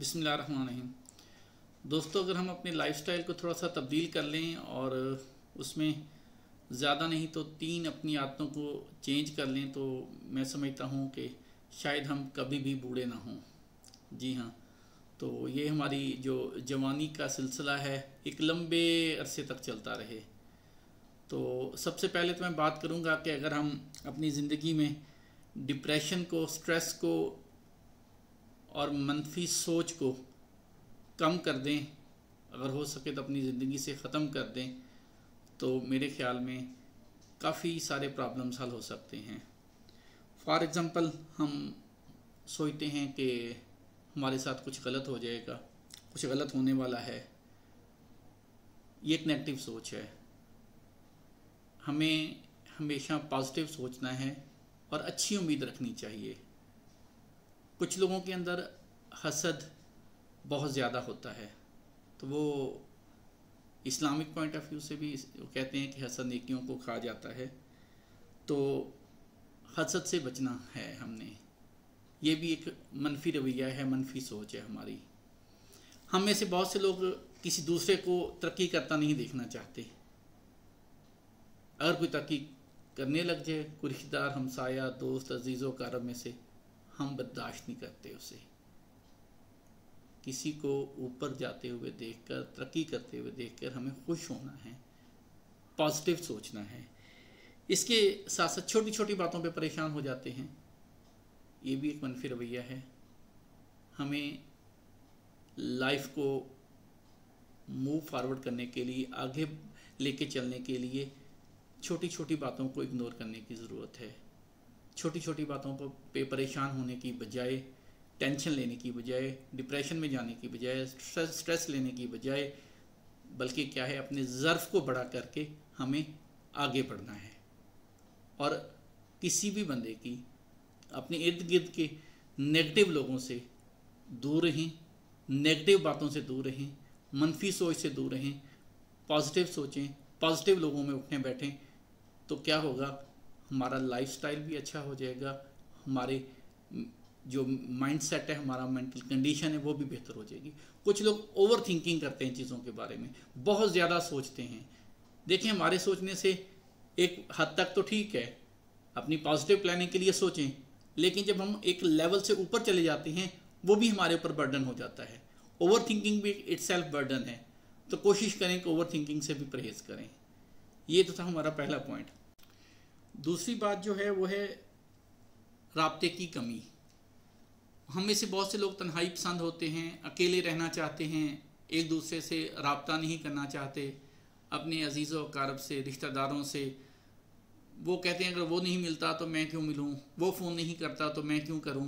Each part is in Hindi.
बिस्मिल्लाहिर्रहमानिर्रहीम। दोस्तों, अगर हम अपने लाइफस्टाइल को थोड़ा सा तब्दील कर लें और उसमें ज़्यादा नहीं तो 3 अपनी आदतों को चेंज कर लें तो मैं समझता हूँ कि शायद हम कभी भी बूढ़े ना हों। जी हाँ, तो ये हमारी जो जवानी का सिलसिला है एक लंबे अरसे तक चलता रहे। तो सबसे पहले तो मैं बात करूँगा कि अगर हम अपनी ज़िंदगी में डिप्रेशन को, स्ट्रेस को और मनफी सोच को कम कर दें, अगर हो सके तो अपनी ज़िंदगी से ख़त्म कर दें, तो मेरे ख़्याल में काफ़ी सारे प्रॉब्लम्स हल हो सकते हैं। फॉर एग्ज़ाम्पल, हम सोचते हैं कि हमारे साथ कुछ गलत हो जाएगा, कुछ गलत होने वाला है। ये एक नेगेटिव सोच है। हमें हमेशा पॉजिटिव सोचना है और अच्छी उम्मीद रखनी चाहिए। कुछ लोगों के अंदर हसद बहुत ज़्यादा होता है, तो वो इस्लामिक पॉइंट ऑफ व्यू से भी वो कहते हैं कि हसद नेकियों को खा जाता है। तो हसद से बचना है हमने। ये भी एक मनफी रवैया है, मनफी सोच है हमारी। हम में से बहुत से लोग किसी दूसरे को तरक्की करता नहीं देखना चाहते। अगर कोई तरक्की करने लग जाए, कोई रिश्तेदार, हमसाया, दोस्त, अजीज़ों कारब में से, हम बर्दाश्त नहीं करते उसे। किसी को ऊपर जाते हुए देखकर, तरक्की करते हुए देखकर हमें खुश होना है, पॉजिटिव सोचना है। इसके साथ साथ छोटी छोटी बातों पे परेशान हो जाते हैं, ये भी एक मनफी रवैया है। हमें लाइफ को मूव फॉरवर्ड करने के लिए, आगे लेके चलने के लिए छोटी छोटी बातों को इग्नोर करने की ज़रूरत है। छोटी छोटी बातों पे परेशान होने की बजाय, टेंशन लेने की बजाय, डिप्रेशन में जाने की बजाय, स्ट्रेस लेने की बजाय, बल्कि क्या है, अपने ज़र्फ़ को बड़ा करके हमें आगे बढ़ना है। और किसी भी बंदे की अपने इर्द गिर्द के नेगेटिव लोगों से दूर रहें, नेगेटिव बातों से दूर रहें, मनफी सोच से दूर रहें, पॉजिटिव सोचें, पॉजिटिव लोगों में उठें बैठें। तो क्या होगा, हमारा लाइफस्टाइल भी अच्छा हो जाएगा, हमारे जो माइंड सेट है, हमारा मेंटल कंडीशन है, वो भी बेहतर हो जाएगी। कुछ लोग ओवर थिंकिंग करते हैं, चीज़ों के बारे में बहुत ज़्यादा सोचते हैं। देखिए, हमारे सोचने से एक हद तक तो ठीक है, अपनी पॉजिटिव प्लानिंग के लिए सोचें, लेकिन जब हम एक लेवल से ऊपर चले जाते हैं, वो भी हमारे ऊपर बर्डन हो जाता है। ओवर थिंकिंग भी इटसेल्फ बर्डन है। तो कोशिश करें कि ओवर थिंकिंग से भी परहेज़ करें। ये तो था हमारा पहला पॉइंट। दूसरी बात जो है वो है राब्ते की कमी। हम में से बहुत से लोग तन्हाई पसंद होते हैं, अकेले रहना चाहते हैं, एक दूसरे से राब्ता नहीं करना चाहते, अपने अजीज़ों अकारब से, रिश्तेदारों से। वो कहते हैं अगर वो नहीं मिलता तो मैं क्यों मिलूं, वो फ़ोन नहीं करता तो मैं क्यों करूं,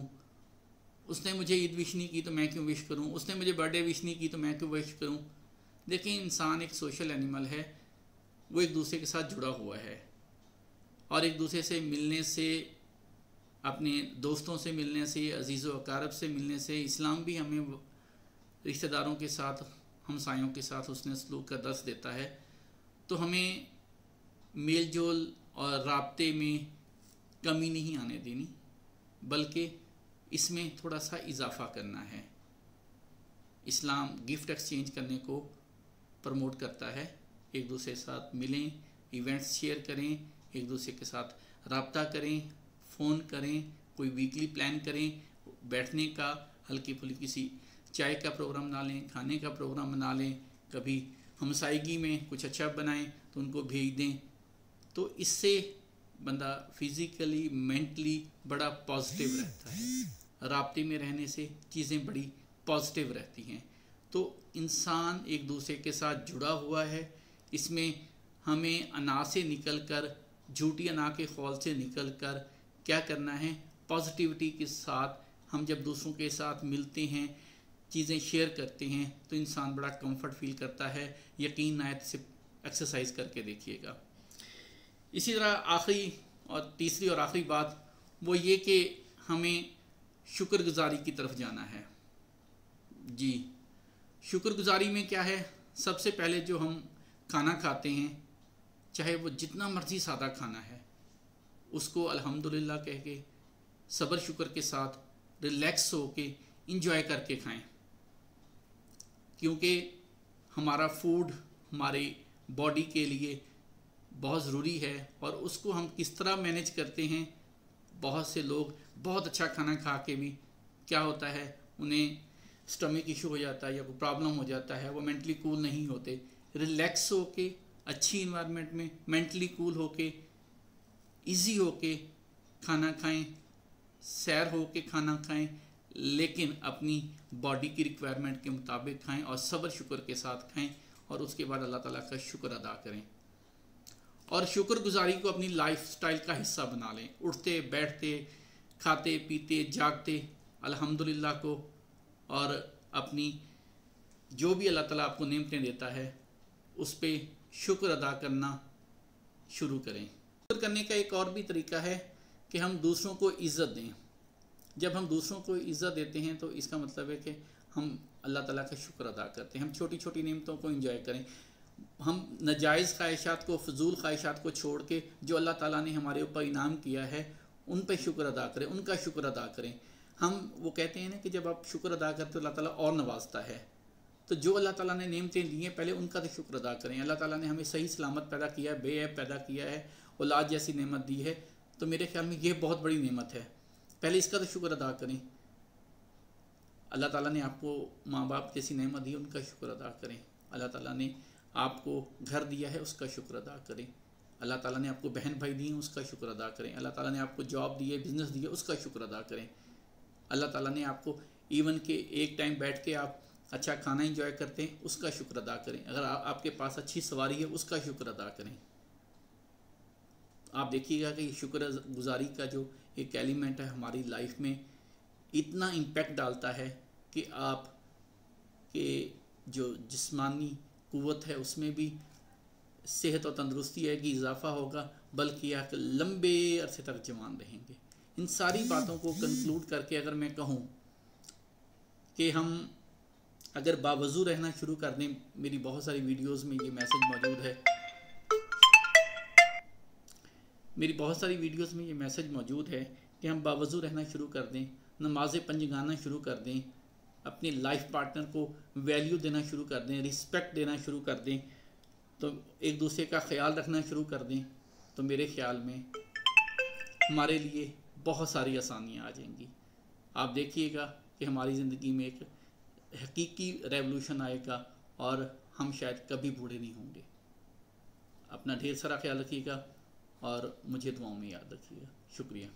उसने मुझे ईद विश नहीं की तो मैं क्यों विश करूं, उसने मुझे बर्थडे विश नहीं की तो मैं क्यों विश करूं। देखिए, इंसान एक सोशल एनिमल है, वो एक दूसरे के साथ जुड़ा हुआ है और एक दूसरे से मिलने से, अपने दोस्तों से मिलने से, अजीज़ों अकारब से मिलने से, इस्लाम भी हमें रिश्तेदारों के साथ, हमसायों के साथ हुस्न सलूक का दर्स देता है। तो हमें मेल जोल और राब्ते में कमी नहीं आने देनी, बल्कि इसमें थोड़ा सा इजाफ़ा करना है। इस्लाम गिफ्ट एक्सचेंज करने को प्रमोट करता है। एक दूसरे के साथ मिलें, इवेंट्स शेयर करें, एक दूसरे के साथ राब्ता करें, फ़ोन करें, कोई वीकली प्लान करें बैठने का, हल्की फुल्की सी चाय का प्रोग्राम बना लें, खाने का प्रोग्राम बना लें, कभी हमसायगी में कुछ अच्छा बनाएं तो उनको भेज दें। तो इससे बंदा फिज़िकली, मेंटली बड़ा पॉजिटिव रहता है। राब्ते में रहने से चीज़ें बड़ी पॉजिटिव रहती हैं। तो इंसान एक दूसरे के साथ जुड़ा हुआ है। इसमें हमें अना से निकल कर, झूठी अना के खौल से निकल कर क्या करना है, पॉजिटिविटी के साथ हम जब दूसरों के साथ मिलते हैं, चीज़ें शेयर करते हैं, तो इंसान बड़ा कंफर्ट फील करता है। यकीन आयत से एक्सरसाइज करके देखिएगा। इसी तरह आखिरी और तीसरी और आखिरी बात वो ये कि हमें शुक्रगुजारी की तरफ जाना है। जी, शुक्रगुजारी में क्या है, सबसे पहले जो हम खाना खाते हैं, चाहे वो जितना मर्ज़ी सादा खाना है, उसको अल्हम्दुलिल्लाह कह के, सब्र शुक्र के साथ, रिलैक्स हो के, इंजॉय करके खाएं। क्योंकि हमारा फूड हमारे बॉडी के लिए बहुत ज़रूरी है और उसको हम किस तरह मैनेज करते हैं। बहुत से लोग बहुत अच्छा खाना खा के भी क्या होता है, उन्हें स्टमक इशू हो जाता है या कोई प्रॉब्लम हो जाता है, वो मेंटली कूल नहीं होते। रिलैक्स होके अच्छी इन्वायरमेंट में मेंटली कूल होके इजी होके खाना खाएं, सैर होके खाना खाएं, लेकिन अपनी बॉडी की रिक्वायरमेंट के मुताबिक खाएं और सब्र शुक्र के साथ खाएं और उसके बाद अल्लाह ताला का शुक्र अदा करें और शुक्रगुजारी को अपनी लाइफस्टाइल का हिस्सा बना लें। उठते बैठते खाते पीते जागते अल्हम्दुलिल्लाह को और अपनी जो भी अल्लाह ताला आपको नेमतें देता है उस पर शुक्र अदा करना शुरू करें। शुक्र करने का एक और भी तरीका है कि हम दूसरों को इज़्ज़त दें। जब हम दूसरों को इज़्ज़त देते हैं तो इसका मतलब है कि हम अल्लाह ताला का शुक्र अदा करते हैं। हम छोटी छोटी नेमतों को एंजॉय करें। हम नाजायज़ ख्वाहिशात को, फजूल ख्वाहिशात को छोड़ के जो अल्लाह ताला ने हमारे ऊपर इनाम किया है उन पर शुक्र अदा करें, उनका शुक्र अदा करें। हम वो कहते हैं ना कि जब आप शुक्र अदा करते हो अल्लाह ताला और नवाजता है। तो जो अल्लाह ताला ने नेमतें दी हैं पहले उनका तो शुक्र अदा करें। अल्लाह ताला ने हमें सही सलामत पैदा किया है, बेऐब पैदा किया है, औलाद जैसी नेमत दी है, तो मेरे ख्याल में ये बहुत बड़ी नेमत है। पहले इसका तो शुक्र अदा करें। अल्लाह ताला ने आपको माँ बाप जैसी नेमत दी, उनका शुक्र अदा करें। अल्लाह ताला ने आपको घर दिया है, उसका शुक्र अदा करें। अल्लाह ताला ने आपको बहन भाई दिए, उसका शुक्र अदा करें। अल्लाह ताला ने आपको जॉब दी है, बिज़नेस दिया, उसका शुक्र अदा करें। अल्लाह ताला ने आपको इवन के एक टाइम बैठ के आप अच्छा खाना इंजॉय करते हैं, उसका शुक्र अदा करें। अगर आपके पास अच्छी सवारी है, उसका शुक्र अदा करें। आप देखिएगा कि शुक्र गुजारी का जो एक एलिमेंट है हमारी लाइफ में इतना इम्पैक्ट डालता है कि आप के जो जिस्मानी कुव्वत है उसमें भी सेहत और तंदुरुस्ती है कि इजाफा होगा, बल्कि आप लंबे अरसे तक जवान रहेंगे। इन सारी बातों को कंक्लूड करके अगर मैं कहूँ कि हम अगर बावजू रहना शुरू कर दें, मेरी बहुत सारी वीडियोस में ये मैसेज मौजूद है, मेरी बहुत सारी वीडियोस में ये मैसेज मौजूद है कि हम बावजू रहना शुरू कर दें, नमाज़ पंजगाना शुरू कर दें, अपने लाइफ पार्टनर को वैल्यू देना शुरू कर दें, रिस्पेक्ट देना शुरू कर दें, तो एक दूसरे का ख्याल रखना शुरू कर दें, तो मेरे ख्याल में हमारे लिए बहुत सारी आसानियाँ आ जाएंगी। आप देखिएगा कि हमारी ज़िंदगी में एक हकीकी रेवोल्यूशन आएगा और हम शायद कभी बूढ़े नहीं होंगे। अपना ढेर सारा ख्याल रखिएगा और मुझे दुआओं में याद रखिएगा। शुक्रिया।